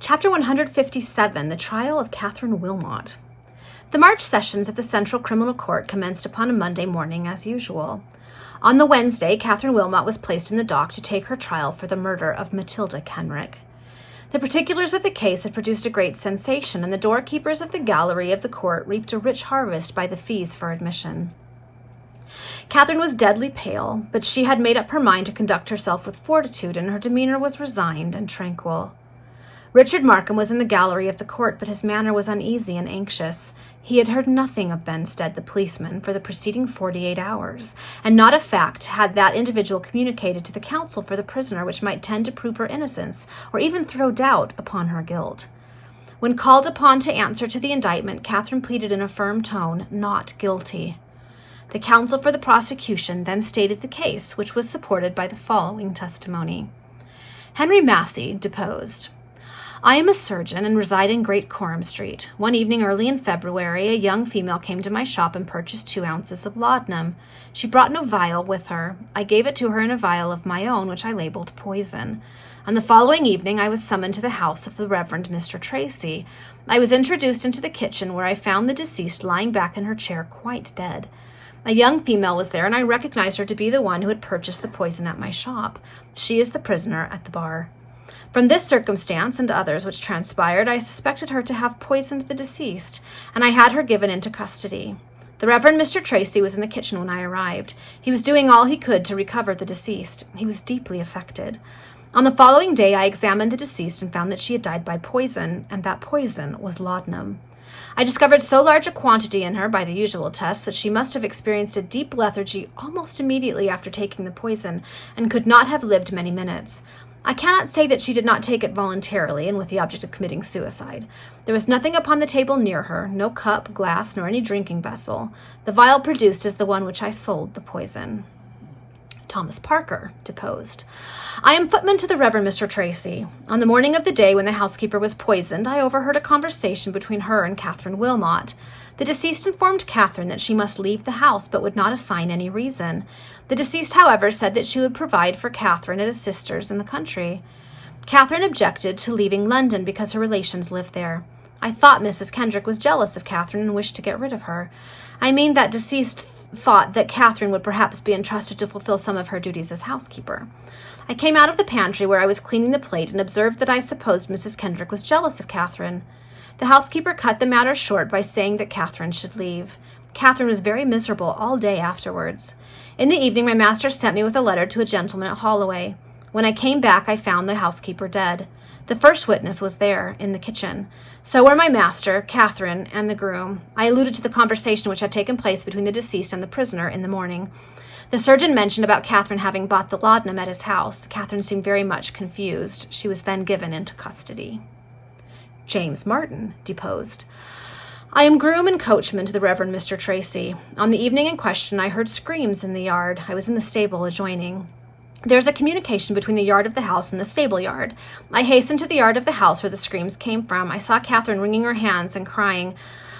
Chapter 157, The Trial of Catherine Wilmot. The March sessions at the Central Criminal Court commenced upon a Monday morning as usual. On the Wednesday, Catherine Wilmot was placed in the dock to take her trial for the murder of Matilda Kenrick. The particulars of the case had produced a great sensation, and the doorkeepers of the gallery of the court reaped a rich harvest by the fees for admission. Catherine was deadly pale, but she had made up her mind to conduct herself with fortitude, and her demeanor was resigned and tranquil. Richard Markham was in the gallery of the court, but his manner was uneasy and anxious. He had heard nothing of Benstead, the policeman, for the preceding 48 hours, and not a fact had that individual communicated to the counsel for the prisoner which might tend to prove her innocence, or even throw doubt upon her guilt. When called upon to answer to the indictment, Catherine pleaded in a firm tone, "Not guilty." The counsel for the prosecution then stated the case, which was supported by the following testimony. Henry Massey deposed. I am a surgeon and reside in Great Coram Street. One evening early in February, a young female came to my shop and purchased 2 ounces of laudanum. She brought no vial with her. I gave it to her in a vial of my own, which I labeled poison. On the following evening, I was summoned to the house of the Reverend Mr. Tracy. I was introduced into the kitchen, where I found the deceased lying back in her chair quite dead. A young female was there, and I recognized her to be the one who had purchased the poison at my shop. She is the prisoner at the bar. From this circumstance and others which transpired, I suspected her to have poisoned the deceased, and I had her given into custody. The Reverend Mr. Tracy was in the kitchen when I arrived. He was doing all he could to recover the deceased. He was deeply affected. On the following day, I examined the deceased and found that she had died by poison, and that poison was laudanum. I discovered so large a quantity in her by the usual tests that she must have experienced a deep lethargy almost immediately after taking the poison, and could not have lived many minutes. I cannot say that she did not take it voluntarily and with the object of committing suicide. There was nothing upon the table near her, no cup, glass, nor any drinking vessel. The vial produced is the one which I sold the poison. Thomas Parker deposed. I am footman to the Reverend Mr. Tracy. On the morning of the day when the housekeeper was poisoned, I overheard a conversation between her and Catherine Wilmot. The deceased informed Catherine that she must leave the house, but would not assign any reason. The deceased, however, said that she would provide for Catherine at a sister's in the country. Catherine objected to leaving London because her relations lived there. I thought Mrs. Kendrick was jealous of Catherine and wished to get rid of her. I mean that deceased thought that Catherine would perhaps be entrusted to fulfill some of her duties as housekeeper. I came out of the pantry where I was cleaning the plate and observed that I supposed Mrs. Kendrick was jealous of Catherine. The housekeeper cut the matter short by saying that Catherine should leave. Catherine was very miserable all day afterwards. In the evening, my master sent me with a letter to a gentleman at Holloway. When I came back, I found the housekeeper dead. The first witness was there, in the kitchen. So were my master, Catherine, and the groom. I alluded to the conversation which had taken place between the deceased and the prisoner in the morning. The surgeon mentioned about Catherine having bought the laudanum at his house. Catherine seemed very much confused. She was then given into custody. James Martin deposed. I am groom and coachman to the Reverend Mr. Tracy. On the evening in question, I heard screams in the yard. I was in the stable adjoining. There is a communication between the yard of the house and the stable yard. I hastened to the yard of the house where the screams came from. I saw Catherine wringing her hands and crying.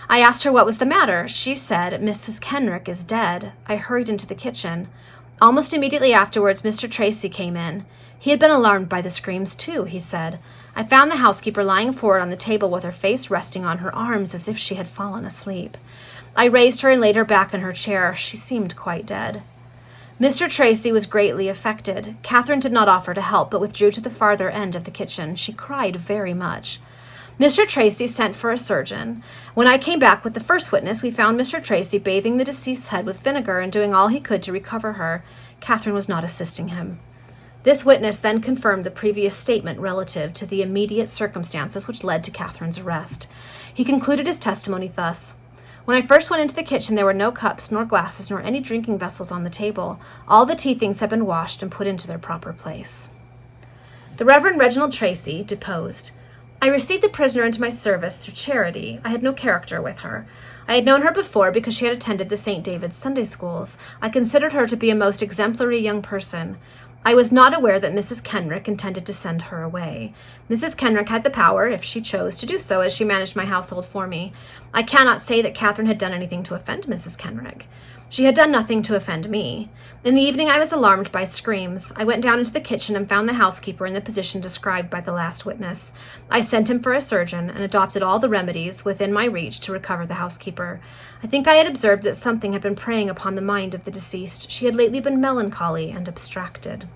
I asked her what was the matter. She said, Mrs. Kenrick is dead. I hurried into the kitchen. Almost immediately afterwards, Mr. Tracy came in. He had been alarmed by the screams, too, he said. I found the housekeeper lying forward on the table with her face resting on her arms as if she had fallen asleep. I raised her and laid her back in her chair. She seemed quite dead. Mr. Tracy was greatly affected. Catherine did not offer to help, but withdrew to the farther end of the kitchen. She cried very much. Mr. Tracy sent for a surgeon. When I came back with the first witness, we found Mr. Tracy bathing the deceased's head with vinegar and doing all he could to recover her. Catherine was not assisting him. This witness then confirmed the previous statement relative to the immediate circumstances which led to Catherine's arrest. He concluded his testimony thus. When I first went into the kitchen, there were no cups, nor glasses, nor any drinking vessels on the table. All the tea things had been washed and put into their proper place. The Reverend Reginald Tracy deposed. I received the prisoner into my service through charity. I had no character with her. I had known her before because she had attended the St. David's Sunday schools. I considered her to be a most exemplary young person. I was not aware that Mrs. Kenrick intended to send her away. Mrs. Kenrick had the power, if she chose, to do so, as she managed my household for me. I cannot say that Catherine had done anything to offend Mrs. Kenrick. She had done nothing to offend me. In the evening I was alarmed by screams. I went down into the kitchen and found the housekeeper in the position described by the last witness. I sent him for a surgeon and adopted all the remedies within my reach to recover the housekeeper. I think I had observed that something had been preying upon the mind of the deceased. She had lately been melancholy and abstracted.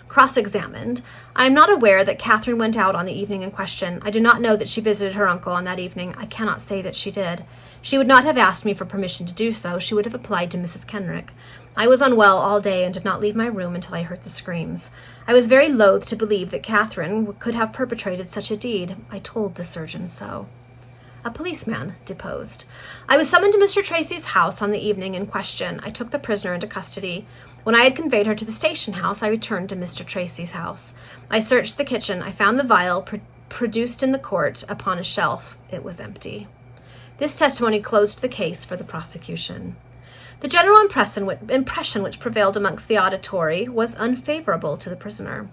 Cross-examined. I am not aware that Catherine went out on the evening in question. I do not know that she visited her uncle on that evening. I cannot say that she did. She would not have asked me for permission to do so. She would have applied to Mrs. Kenrick. I was unwell all day and did not leave my room until I heard the screams. I was very loath to believe that Catherine could have perpetrated such a deed. I told the surgeon so. A policeman deposed. I was summoned to Mr. Tracy's house on the evening in question. I took the prisoner into custody. When I had conveyed her to the station house, I returned to Mr. Tracy's house. I searched the kitchen. I found the vial produced in the court upon a shelf. It was empty. This testimony closed the case for the prosecution. The general impression which prevailed amongst the auditory was unfavorable to the prisoner.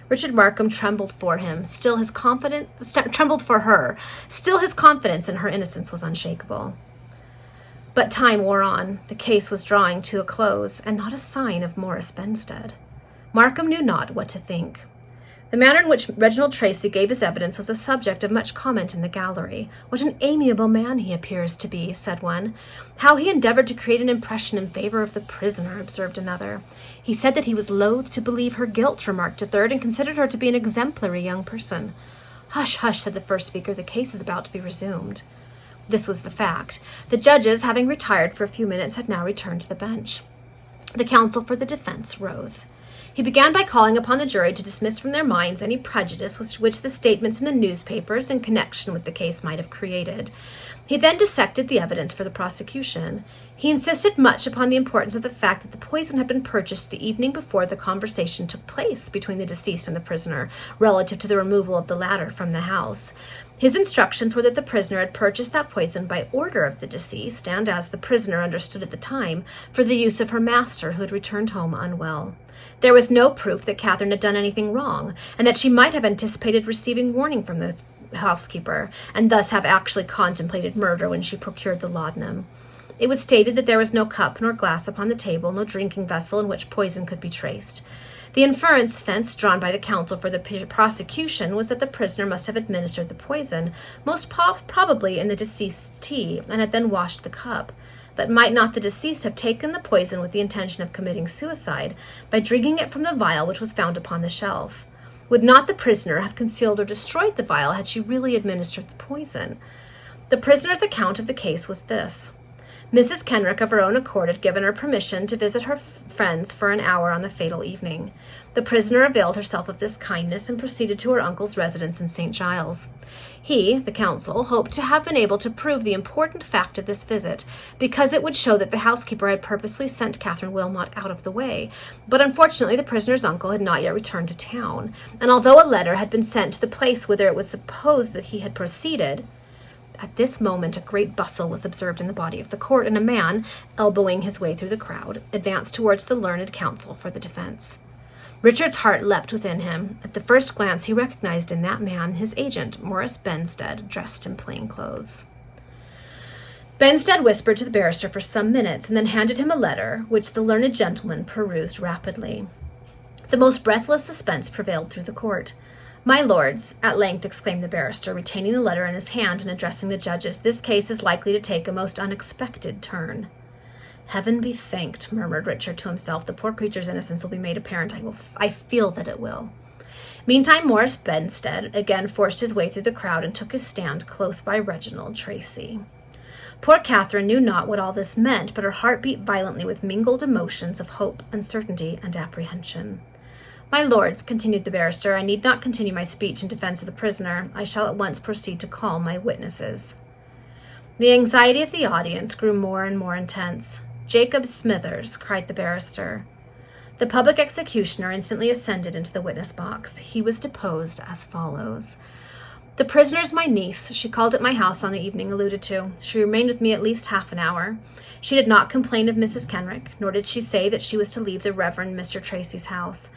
Richard Markham trembled for him. Trembled for her. Still his confidence in her innocence was unshakable. But time wore on. The case was drawing to a close, and not a sign of Morris Benstead. Markham knew not what to think. The manner in which Reginald Tracy gave his evidence was a subject of much comment in the gallery. "What an amiable man he appears to be," said one. "How he endeavored to create an impression in favor of the prisoner," observed another. "He said that he was loath to believe her guilt," remarked a third, "and considered her to be an exemplary young person." "Hush, hush," said the first speaker, "the case is about to be resumed." This was the fact. The judges, having retired for a few minutes, had now returned to the bench. The counsel for the defense rose. He began by calling upon the jury to dismiss from their minds any prejudice which the statements in the newspapers in connection with the case might have created. He then dissected the evidence for the prosecution. He insisted much upon the importance of the fact that the poison had been purchased the evening before the conversation took place between the deceased and the prisoner, relative to the removal of the latter from the house. His instructions were that the prisoner had purchased that poison by order of the deceased, and, as the prisoner understood at the time, for the use of her master, who had returned home unwell. There was no proof that Catherine had done anything wrong, and that she might have anticipated receiving warning from the housekeeper, and thus have actually contemplated murder when she procured the laudanum. It was stated that there was no cup nor glass upon the table, no drinking vessel in which poison could be traced. The inference thence drawn by the counsel for the prosecution was that the prisoner must have administered the poison, most probably in the deceased's tea, and had then washed the cup. But might not the deceased have taken the poison with the intention of committing suicide by drinking it from the vial which was found upon the shelf? Would not the prisoner have concealed or destroyed the vial had she really administered the poison? The prisoner's account of the case was this. Mrs. Kenrick, of her own accord, had given her permission to visit her friends for an hour on the fatal evening. The prisoner availed herself of this kindness and proceeded to her uncle's residence in St. Giles. He, the counsel, hoped to have been able to prove the important fact of this visit, because it would show that the housekeeper had purposely sent Catherine Wilmot out of the way. But unfortunately the prisoner's uncle had not yet returned to town, and although a letter had been sent to the place whither it was supposed that he had proceeded, at this moment a great bustle was observed in the body of the court, and a man, elbowing his way through the crowd, advanced towards the learned counsel for the defense. Richard's heart leapt within him. At the first glance he recognized in that man his agent, Morris Benstead, dressed in plain clothes. Benstead whispered to the barrister for some minutes, and then handed him a letter, which the learned gentleman perused rapidly. The most breathless suspense prevailed through the court. "My lords," at length exclaimed the barrister, retaining the letter in his hand and addressing the judges, "this case is likely to take a most unexpected turn." "Heaven be thanked," murmured Richard to himself. "The poor creature's innocence will be made apparent. I feel that it will." Meantime, Morris Benstead again forced his way through the crowd and took his stand close by Reginald Tracy. Poor Catherine knew not what all this meant, but her heart beat violently with mingled emotions of hope, uncertainty, and apprehension. "My lords," continued the barrister, "I need not continue my speech in defense of the prisoner. I shall at once proceed to call my witnesses." The anxiety of the audience grew more and more intense. "Jacob Smithers," cried the barrister. The public executioner instantly ascended into the witness box. He was deposed as follows. The prisoner's my niece. She called at my house on the evening alluded to. She remained with me at least half an hour. She did not complain of Mrs. Kenrick, nor did she say that she was to leave the Reverend Mr. Tracy's house.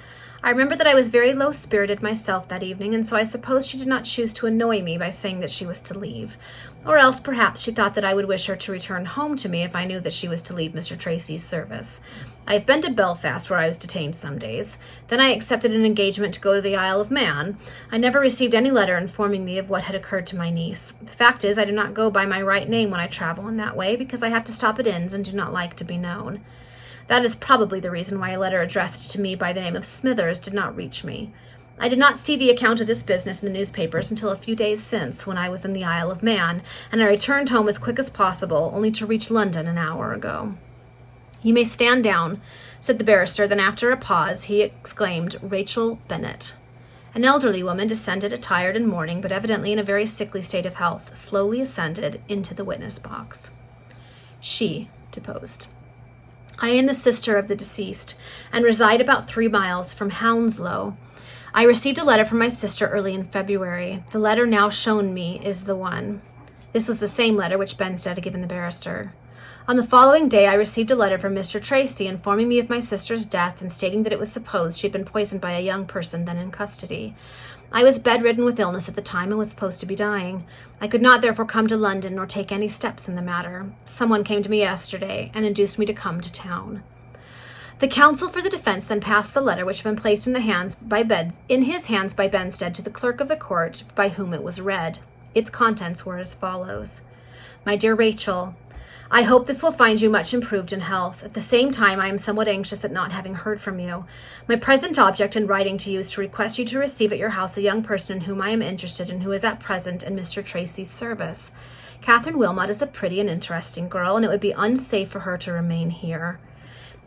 I remember that I was very low-spirited myself that evening, and so I suppose she did not choose to annoy me by saying that she was to leave. Or else perhaps she thought that I would wish her to return home to me if I knew that she was to leave Mr. Tracy's service. I have been to Belfast, where I was detained some days. Then I accepted an engagement to go to the Isle of Man. I never received any letter informing me of what had occurred to my niece. The fact is, I do not go by my right name when I travel in that way, because I have to stop at inns and do not like to be known. That is probably the reason why a letter addressed to me by the name of Smithers did not reach me. I did not see the account of this business in the newspapers until a few days since, when I was in the Isle of Man, and I returned home as quick as possible, only to reach London an hour ago. You may stand down, said the barrister. Then after a pause, he exclaimed, Rachel Bennet. An elderly woman, descended attired in mourning, but evidently in a very sickly state of health, slowly ascended into the witness box. She deposed. I am the sister of the deceased, and reside about 3 miles from Hounslow. I received a letter from my sister early in February. The letter now shown me is the one. This was the same letter which Benstead had given the barrister. On the following day, I received a letter from Mr. Tracy informing me of my sister's death and stating that it was supposed she had been poisoned by a young person then in custody. I was bedridden with illness at the time and was supposed to be dying. I could not therefore come to London nor take any steps in the matter. Someone came to me yesterday and induced me to come to town. The counsel for the defense then passed the letter, which had been placed in his hands by Benstead, to the clerk of the court, by whom it was read. Its contents were as follows. My dear Rachel, I hope this will find you much improved in health. At the same time, I am somewhat anxious at not having heard from you. My present object in writing to you is to request you to receive at your house a young person in whom I am interested and who is at present in Mr. Tracy's service. Catherine Wilmot is a pretty and interesting girl, and it would be unsafe for her to remain here.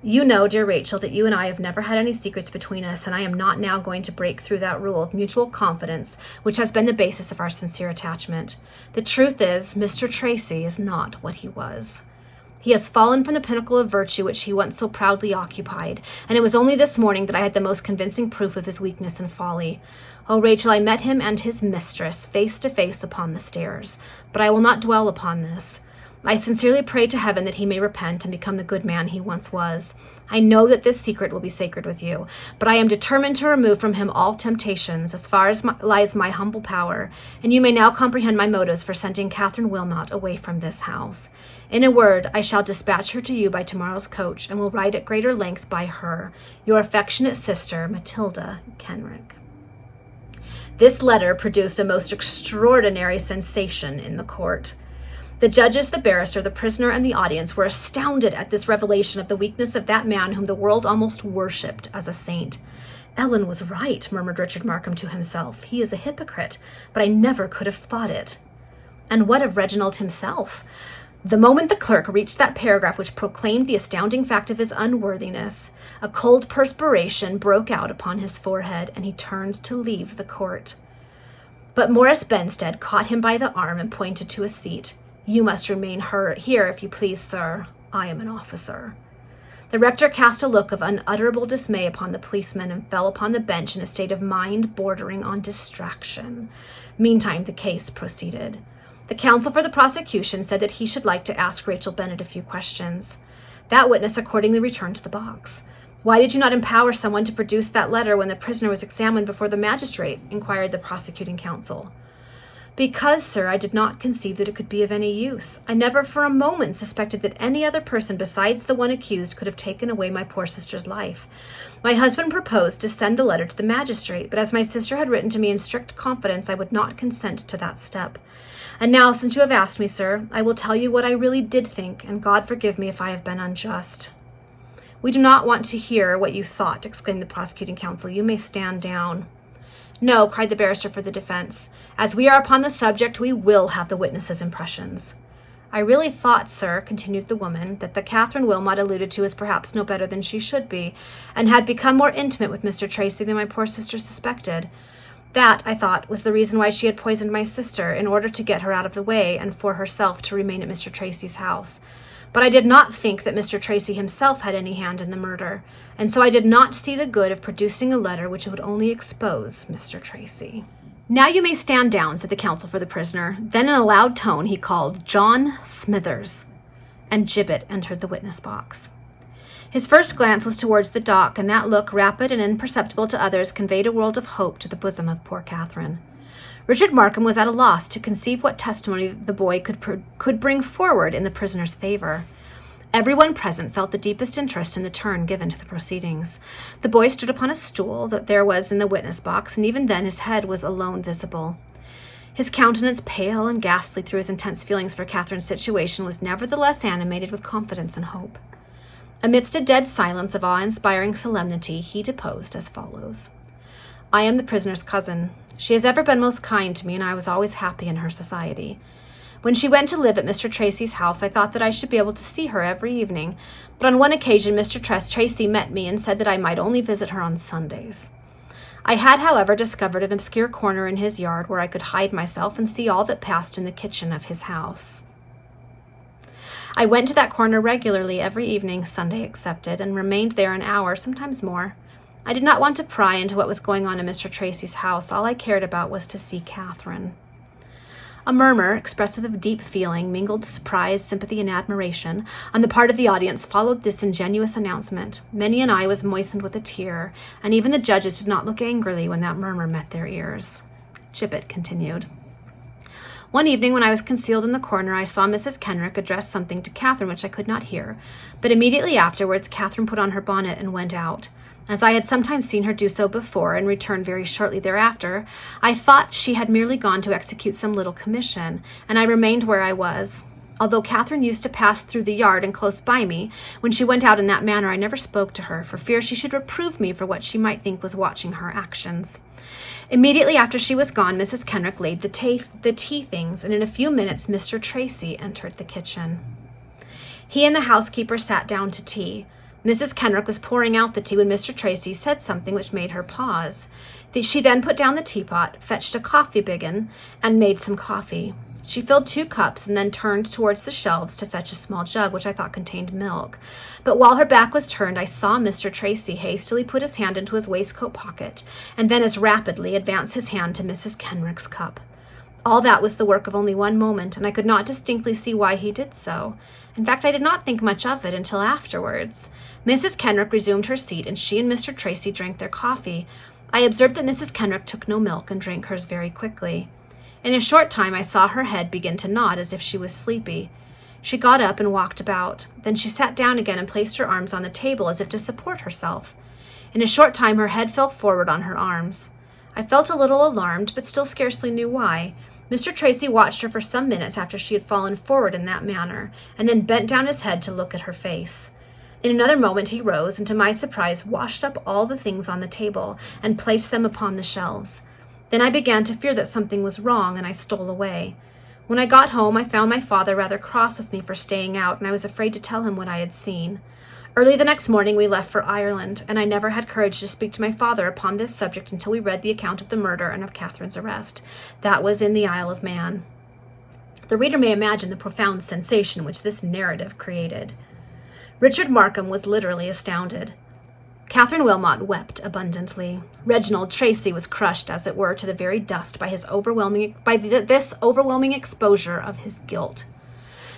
You know, dear Rachel, that you and I have never had any secrets between us, and I am not now going to break through that rule of mutual confidence which has been the basis of our sincere attachment. The truth is, Mr. Tracy is not what he was. He has fallen from the pinnacle of virtue which he once so proudly occupied, and it was only this morning that I had the most convincing proof of his weakness and folly. Oh, Rachel, I met him and his mistress face to face upon the stairs, but I will not dwell upon this. I sincerely pray to heaven that he may repent and become the good man he once was. I know that this secret will be sacred with you, but I am determined to remove from him all temptations, as far as lies my humble power, and you may now comprehend my motives for sending Catherine Wilmot away from this house. In a word, I shall dispatch her to you by tomorrow's coach, and will write at greater length by her, your affectionate sister, Matilda Kenrick. This letter produced a most extraordinary sensation in the court. The judges, the barrister, the prisoner, and the audience were astounded at this revelation of the weakness of that man whom the world almost worshipped as a saint. Ellen was right, murmured Richard Markham to himself. He is a hypocrite, but I never could have thought it. And what of Reginald himself? The moment the clerk reached that paragraph which proclaimed the astounding fact of his unworthiness, a cold perspiration broke out upon his forehead, and he turned to leave the court. But Morris Benstead caught him by the arm and pointed to a seat. You must remain here, if you please, sir. I am an officer. The rector cast a look of unutterable dismay upon the policeman and fell upon the bench in a state of mind bordering on distraction. Meantime, the case proceeded. The counsel for the prosecution said that he should like to ask Rachel Bennet a few questions. That witness accordingly returned to the box. Why did you not empower someone to produce that letter when the prisoner was examined before the magistrate? Inquired the prosecuting counsel. Because, sir, I did not conceive that it could be of any use. I never for a moment suspected that any other person besides the one accused could have taken away my poor sister's life. My husband proposed to send the letter to the magistrate, but as my sister had written to me in strict confidence, I would not consent to that step. And now, since you have asked me, sir, I will tell you what I really did think, and God forgive me if I have been unjust. We do not want to hear what you thought, exclaimed the prosecuting counsel. You may stand down. No, cried the barrister for the defense. As we are upon the subject, we will have the witness's impressions. I really thought, sir, continued the woman, that the Catherine Wilmot alluded to is perhaps no better than she should be, and had become more intimate with Mr. Tracy than my poor sister suspected. That, I thought, was the reason why she had poisoned my sister, in order to get her out of the way, and for herself to remain at Mr. Tracy's house. But I did not think that Mr. Tracy himself had any hand in the murder, and so I did not see the good of producing a letter which would only expose Mr. Tracy. "Now you may stand down," said the counsel for the prisoner. Then in a loud tone he called, "John Smithers," and Gibbet entered the witness box. His first glance was towards the dock, and that look, rapid and imperceptible to others, conveyed a world of hope to the bosom of poor Catherine. Richard Markham was at a loss to conceive what testimony the boy could bring forward in the prisoner's favor. Everyone present felt the deepest interest in the turn given to the proceedings. The boy stood upon a stool that there was in the witness box, and even then his head was alone visible. His countenance, pale and ghastly through his intense feelings for Catherine's situation, was nevertheless animated with confidence and hope. Amidst a dead silence of awe-inspiring solemnity, he deposed as follows. "I am the prisoner's cousin. She has ever been most kind to me, and I was always happy in her society. When she went to live at Mr. Tracy's house, I thought that I should be able to see her every evening, but on one occasion Mr. Tracy met me and said that I might only visit her on Sundays. I had, however, discovered an obscure corner in his yard where I could hide myself and see all that passed in the kitchen of his house. I went to that corner regularly every evening, Sunday excepted, and remained there an hour, sometimes more. I did not want to pry into what was going on in Mr. Tracy's house. All I cared about was to see Catherine." A murmur, expressive of deep feeling, mingled surprise, sympathy, and admiration, on the part of the audience followed this ingenuous announcement. Many an eye was moistened with a tear, and even the judges did not look angrily when that murmur met their ears. Gibbet continued. "One evening when I was concealed in the corner, I saw Mrs. Kenrick address something to Catherine which I could not hear, but immediately afterwards Catherine put on her bonnet and went out. As I had sometimes seen her do so before and return very shortly thereafter, I thought she had merely gone to execute some little commission, and I remained where I was. Although Catherine used to pass through the yard and close by me, when she went out in that manner I never spoke to her, for fear she should reprove me for what she might think was watching her actions. Immediately after she was gone, Mrs. Kenrick laid the tea things, and in a few minutes Mr. Tracy entered the kitchen. He and the housekeeper sat down to tea. Mrs. Kenrick was pouring out the tea when Mr. Tracy said something which made her pause. She then put down the teapot, fetched a coffee biggin, and made some coffee. She filled 2 cups and then turned towards the shelves to fetch a small jug, which I thought contained milk. But while her back was turned, I saw Mr. Tracy hastily put his hand into his waistcoat pocket, and then as rapidly advance his hand to Mrs. Kenrick's cup. All that was the work of only one moment, and I could not distinctly see why he did so. In fact, I did not think much of it until afterwards. Mrs. Kenrick resumed her seat, and she and Mr. Tracy drank their coffee. I observed that Mrs. Kenrick took no milk and drank hers very quickly. In a short time I saw her head begin to nod as if she was sleepy. She got up and walked about. Then she sat down again and placed her arms on the table as if to support herself. In a short time her head fell forward on her arms. I felt a little alarmed, but still scarcely knew why. Mr. Tracy watched her for some minutes after she had fallen forward in that manner, and then bent down his head to look at her face. In another moment he rose, and to my surprise washed up all the things on the table, and placed them upon the shelves. Then I began to fear that something was wrong, and I stole away. When I got home, I found my father rather cross with me for staying out, and I was afraid to tell him what I had seen. Early the next morning we left for Ireland, and I never had courage to speak to my father upon this subject until we read the account of the murder and of Catherine's arrest. That was in the Isle of Man. The reader may imagine the profound sensation which this narrative created. Richard Markham was literally astounded. Catherine Wilmot wept abundantly. Reginald Tracy was crushed, as it were, to the very dust by this overwhelming exposure of his guilt.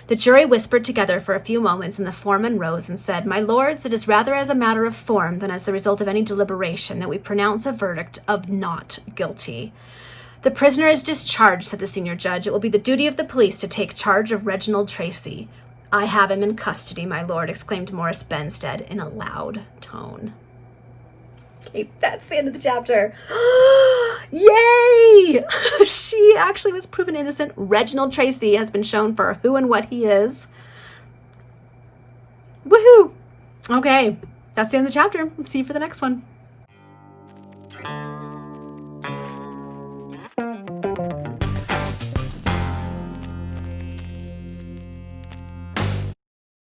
The jury whispered together for a few moments, and the foreman rose and said, "My lords, it is rather as a matter of form than as the result of any deliberation that we pronounce a verdict of not guilty." "The prisoner is discharged," said the senior judge. "It will be the duty of the police to take charge of Reginald Tracy." "I have him in custody, my lord," exclaimed Morris Benstead in a loud tone. Okay, that's the end of the chapter. Yay! She actually was proven innocent. Reginald Tracy has been shown for who and what he is. Woohoo! Okay, that's the end of the chapter. See you for the next one.